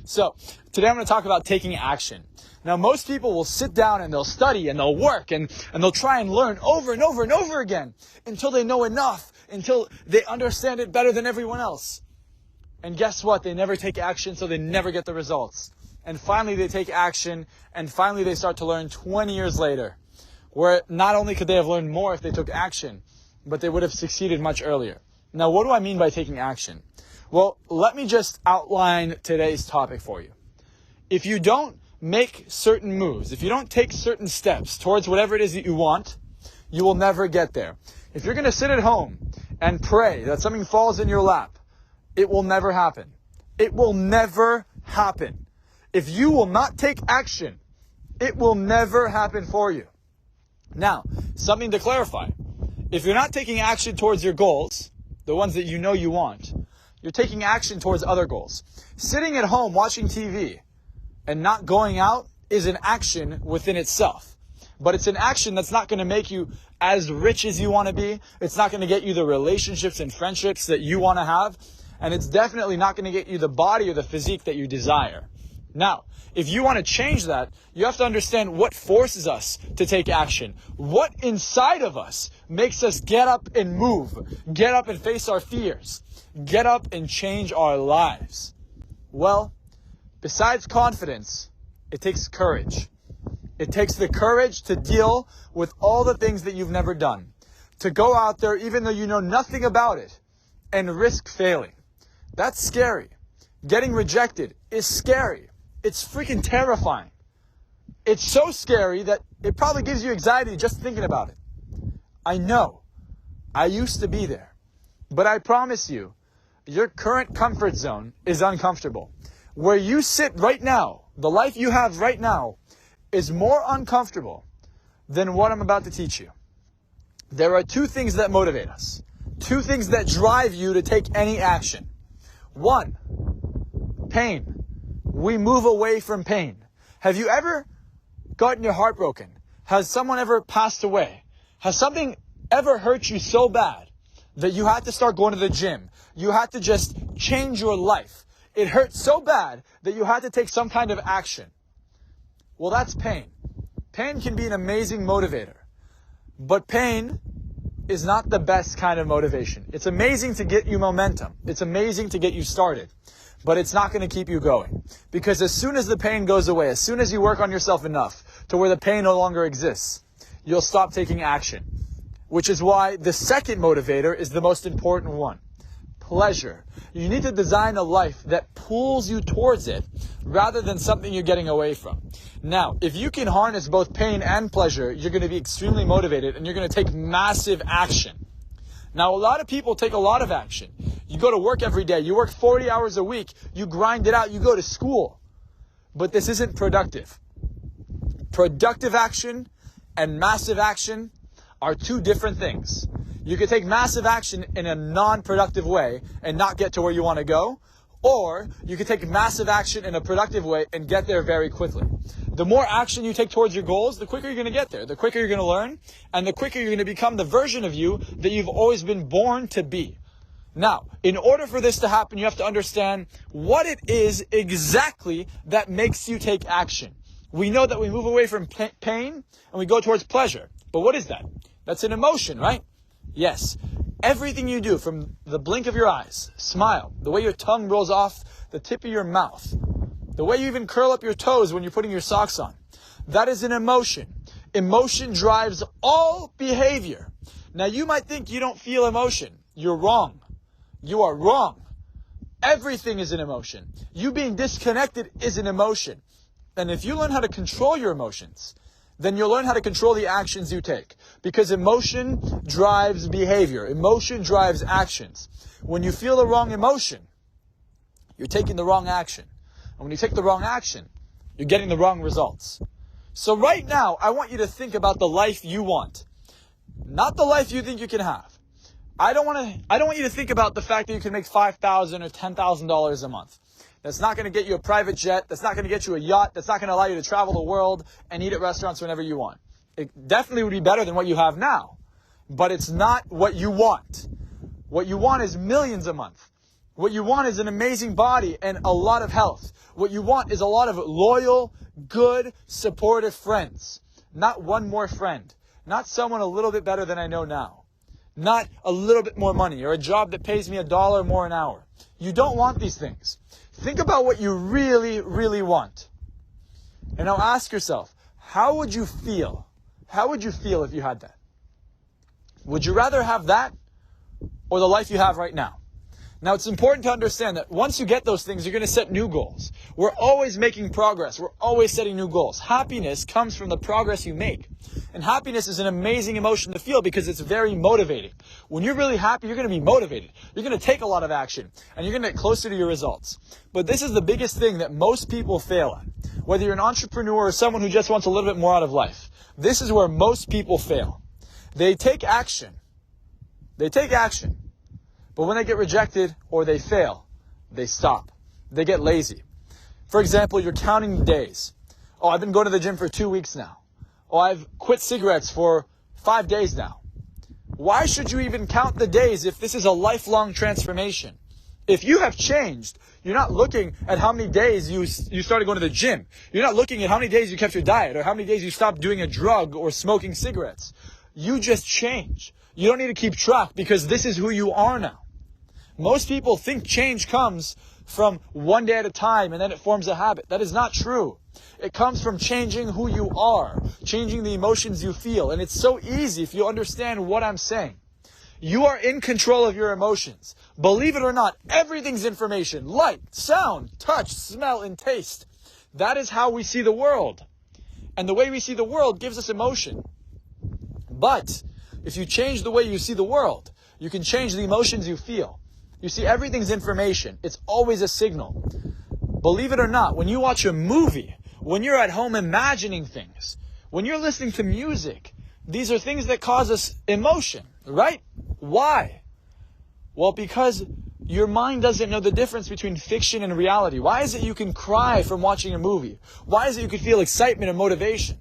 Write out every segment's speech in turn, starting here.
So today I'm going to talk about taking action. Now, most people will sit down and they'll study and they'll work and they'll try and learn over and over and over again until they know enough, until they understand it better than everyone else. And guess what? They never take action, so they never get the results. And finally they take action, and finally they start to learn 20 years later, where not only could they have learned more if they took action, but they would have succeeded much earlier. Now, what do I mean by taking action? Well, let me just outline today's topic for you. If you don't make certain moves, if you don't take certain steps towards whatever it is that you want, you will never get there. If you're going to sit at home and pray that something falls in your lap, it will never happen. It will never happen. If you will not take action, it will never happen for you. Now, something to clarify. If you're not taking action towards your goals, the ones that you know you want, you're taking action towards other goals. Sitting at home watching TV and not going out is an action within itself. But it's an action that's not going to make you as rich as you want to be. It's not going to get you the relationships and friendships that you want to have. And it's definitely not going to get you the body or the physique that you desire. Now, if you want to change that, you have to understand what forces us to take action. What inside of us makes us get up and move, get up and face our fears, get up and change our lives. Well, besides confidence, it takes courage. It takes the courage to deal with all the things that you've never done. To go out there, even though you know nothing about it, and risk failing. That's scary. Getting rejected is scary. It's freaking terrifying. It's so scary that it probably gives you anxiety just thinking about it. I know. I used to be there. But I promise you, your current comfort zone is uncomfortable. Where you sit right now, the life you have right now, is more uncomfortable than what I'm about to teach you. There are two things that motivate us. Two things that drive you to take any action. One, pain. We move away from pain. Have you ever gotten your heart broken? Has someone ever passed away? Has something ever hurt you so bad that you had to start going to the gym? You had to just change your life. It hurt so bad that you had to take some kind of action. Well, that's pain. Pain can be an amazing motivator. But pain is not the best kind of motivation. It's amazing to get you momentum. It's amazing to get you started. But it's not going to keep you going. Because as soon as the pain goes away, as soon as you work on yourself enough to where the pain no longer exists, you'll stop taking action. Which is why the second motivator is the most important one. Pleasure. You need to design a life that pulls you towards it rather than something you're getting away from. Now, if you can harness both pain and pleasure, you're going to be extremely motivated and you're going to take massive action. Now, a lot of people take a lot of action. You go to work every day. You work 40 hours a week. You grind it out. You go to school. But this isn't productive. Productive action and massive action are two different things. You can take massive action in a non-productive way and not get to where you want to go. Or you can take massive action in a productive way and get there very quickly. The more action you take towards your goals, the quicker you're going to get there. The quicker you're going to learn. And the quicker you're going to become the version of you that you've always been born to be. Now, in order for this to happen, you have to understand what it is exactly that makes you take action. We know that we move away from pain and we go towards pleasure. But what is that? That's an emotion, right? Yes. Everything you do, from the blink of your eyes, smile, the way your tongue rolls off the tip of your mouth, the way you even curl up your toes when you're putting your socks on, that is an emotion. Emotion drives all behavior. Now, you might think you don't feel emotion. You're wrong. You are wrong. Everything is an emotion. You being disconnected is an emotion. And if you learn how to control your emotions, then you'll learn how to control the actions you take. Because emotion drives behavior. Emotion drives actions. When you feel the wrong emotion, you're taking the wrong action. And when you take the wrong action, you're getting the wrong results. So right now, I want you to think about the life you want. Not the life you think you can have. I don't want you to think about the fact that you can make $5,000 or $10,000 a month. That's not going to get you a private jet. That's not going to get you a yacht. That's not going to allow you to travel the world and eat at restaurants whenever you want. It definitely would be better than what you have now. But it's not what you want. What you want is millions a month. What you want is an amazing body and a lot of health. What you want is a lot of loyal, good, supportive friends. Not one more friend. Not someone a little bit better than I know now. Not a little bit more money or a job that pays me $1 more an hour. You don't want these things. Think about what you really, really want. And now ask yourself, how would you feel? How would you feel if you had that? Would you rather have that or the life you have right now? Now, it's important to understand that once you get those things, you're going to set new goals. We're always making progress. We're always setting new goals. Happiness comes from the progress you make. And happiness is an amazing emotion to feel because it's very motivating. When you're really happy, you're going to be motivated. You're going to take a lot of action and you're going to get closer to your results. But this is the biggest thing that most people fail at. Whether you're an entrepreneur or someone who just wants a little bit more out of life, this is where most people fail. They take action. They take action. But when they get rejected or they fail, they stop. They get lazy. For example, you're counting days. Oh, I've been going to the gym for 2 weeks now. Oh, I've quit cigarettes for 5 days now. Why should you even count the days if this is a lifelong transformation? If you have changed, you're not looking at how many days you started going to the gym. You're not looking at how many days you kept your diet or how many days you stopped doing a drug or smoking cigarettes. You just change. You don't need to keep track because this is who you are now. Most people think change comes from one day at a time and then it forms a habit. That is not true. It comes from changing who you are, changing the emotions you feel. And it's so easy if you understand what I'm saying. You are in control of your emotions. Believe it or not, everything's information. Light, sound, touch, smell, and taste. That is how we see the world. And the way we see the world gives us emotion. But if you change the way you see the world, you can change the emotions you feel. You see, everything's information. It's always a signal. Believe it or not, when you watch a movie, when you're at home imagining things, when you're listening to music, these are things that cause us emotion, right? Why? Well, because your mind doesn't know the difference between fiction and reality. Why is it you can cry from watching a movie? Why is it you can feel excitement and motivation?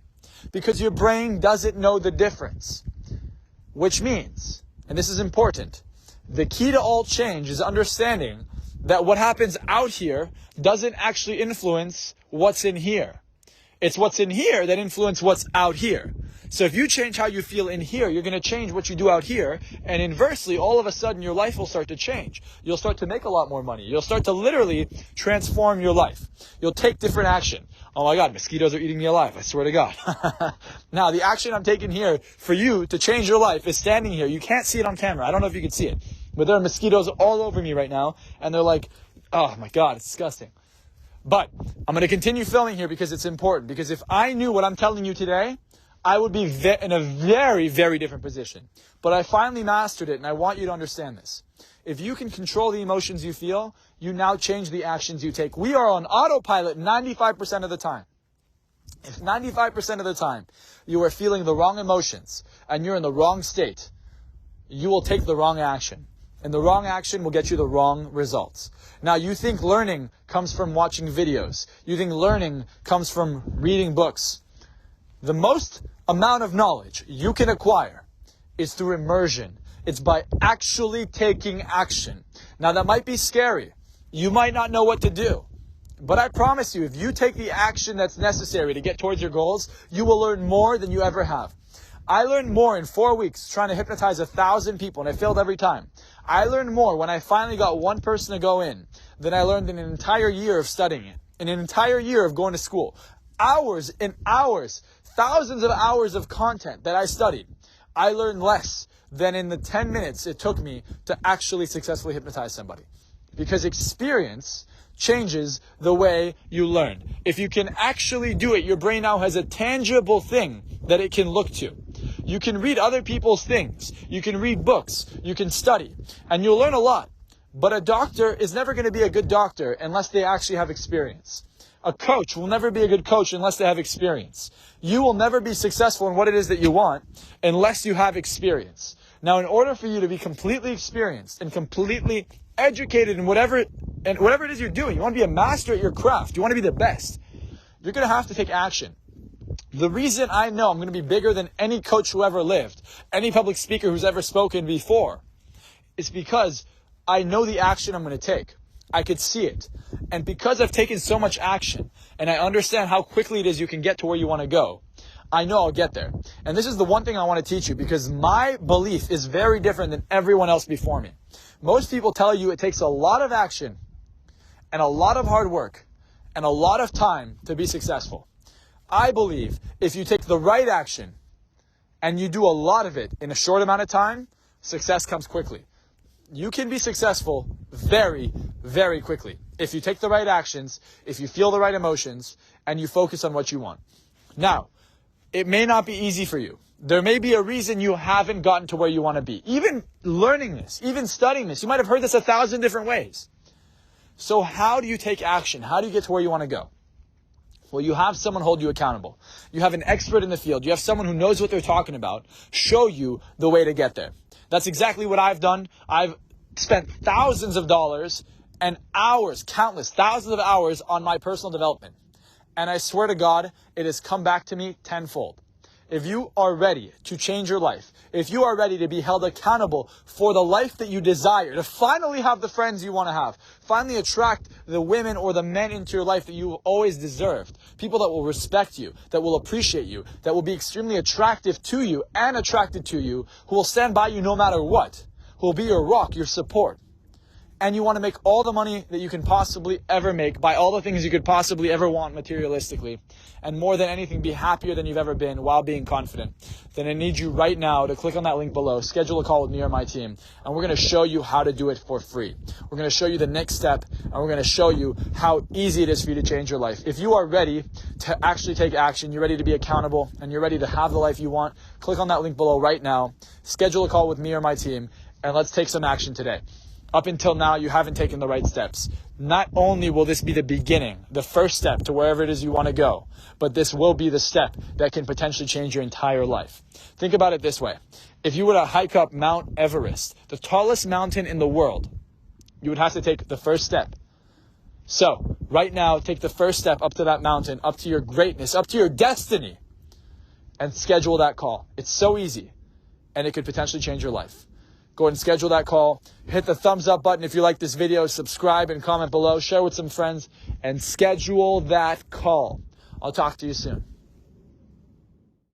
Because your brain doesn't know the difference. Which means, and this is important, the key to all change is understanding that what happens out here doesn't actually influence what's in here. It's what's in here that influences what's out here. So if you change how you feel in here, you're going to change what you do out here. And inversely, all of a sudden, your life will start to change. You'll start to make a lot more money. You'll start to literally transform your life. You'll take different action. Oh my God, mosquitoes are eating me alive. I swear to God. Now, the action I'm taking here for you to change your life is standing here. You can't see it on camera. I don't know if you can see it. But there are mosquitoes all over me right now. And they're like, oh my God, it's disgusting. But I'm going to continue filming here because it's important. Because if I knew what I'm telling you today, I would be in a very, very different position. But I finally mastered it, and I want you to understand this. If you can control the emotions you feel, you now change the actions you take. We are on autopilot 95% of the time. If 95% of the time you are feeling the wrong emotions and you're in the wrong state, you will take the wrong action. And the wrong action will get you the wrong results. Now, you think learning comes from watching videos. You think learning comes from reading books. The most amount of knowledge you can acquire is through immersion. It's by actually taking action. Now, that might be scary. You might not know what to do. But I promise you, if you take the action that's necessary to get towards your goals, you will learn more than you ever have. I learned more in 4 weeks trying to hypnotize 1,000 people, and I failed every time. I learned more when I finally got one person to go in than I learned in an entire year of studying it, in an entire year of going to school. Hours and hours, thousands of hours of content that I studied. I learned less than in the 10 minutes it took me to actually successfully hypnotize somebody. Because experience changes the way you learn. If you can actually do it, your brain now has a tangible thing that it can look to. You can read other people's things. You can read books. You can study. And you'll learn a lot. But a doctor is never going to be a good doctor unless they actually have experience. A coach will never be a good coach unless they have experience. You will never be successful in what it is that you want unless you have experience. Now, in order for you to be completely experienced and completely educated in whatever it is you're doing, you want to be a master at your craft, you want to be the best, you're going to have to take action. The reason I know I'm going to be bigger than any coach who ever lived, any public speaker who's ever spoken before, is because I know the action I'm going to take. I could see it. And because I've taken so much action and I understand how quickly it is you can get to where you want to go, I know I'll get there. And this is the one thing I want to teach you, because my belief is very different than everyone else before me. Most people tell you it takes a lot of action and a lot of hard work and a lot of time to be successful. I believe if you take the right action and you do a lot of it in a short amount of time, success comes quickly. You can be successful very, very quickly if you take the right actions, if you feel the right emotions, and you focus on what you want. Now, it may not be easy for you. There may be a reason you haven't gotten to where you want to be. Even learning this, even studying this, you might have heard this 1,000 different ways. So how do you take action? How do you get to where you want to go? Well, you have someone hold you accountable. You have an expert in the field. You have someone who knows what they're talking about show you the way to get there. That's exactly what I've done. I've spent thousands of dollars and hours, countless thousands of hours on my personal development. And I swear to God, it has come back to me tenfold. If you are ready to change your life, if you are ready to be held accountable for the life that you desire, to finally have the friends you want to have, finally attract the women or the men into your life that you've always deserved, people that will respect you, that will appreciate you, that will be extremely attractive to you and attracted to you, who will stand by you no matter what, who will be your rock, your support. And you want to make all the money that you can possibly ever make, buy all the things you could possibly ever want materialistically, and more than anything, be happier than you've ever been while being confident, then I need you right now to click on that link below, schedule a call with me or my team, and we're going to show you how to do it for free. We're going to show you the next step, and we're going to show you how easy it is for you to change your life. If you are ready to actually take action, you're ready to be accountable, and you're ready to have the life you want, click on that link below right now, schedule a call with me or my team, and let's take some action today. Up until now, you haven't taken the right steps. Not only will this be the beginning, the first step to wherever it is you want to go, but this will be the step that can potentially change your entire life. Think about it this way. If you were to hike up Mount Everest, the tallest mountain in the world, you would have to take the first step. So, right now, take the first step up to that mountain, up to your greatness, up to your destiny, and schedule that call. It's so easy, and it could potentially change your life. Go ahead and schedule that call. Hit the thumbs up button if you like this video. Subscribe and comment below. Share with some friends and schedule that call. I'll talk to you soon.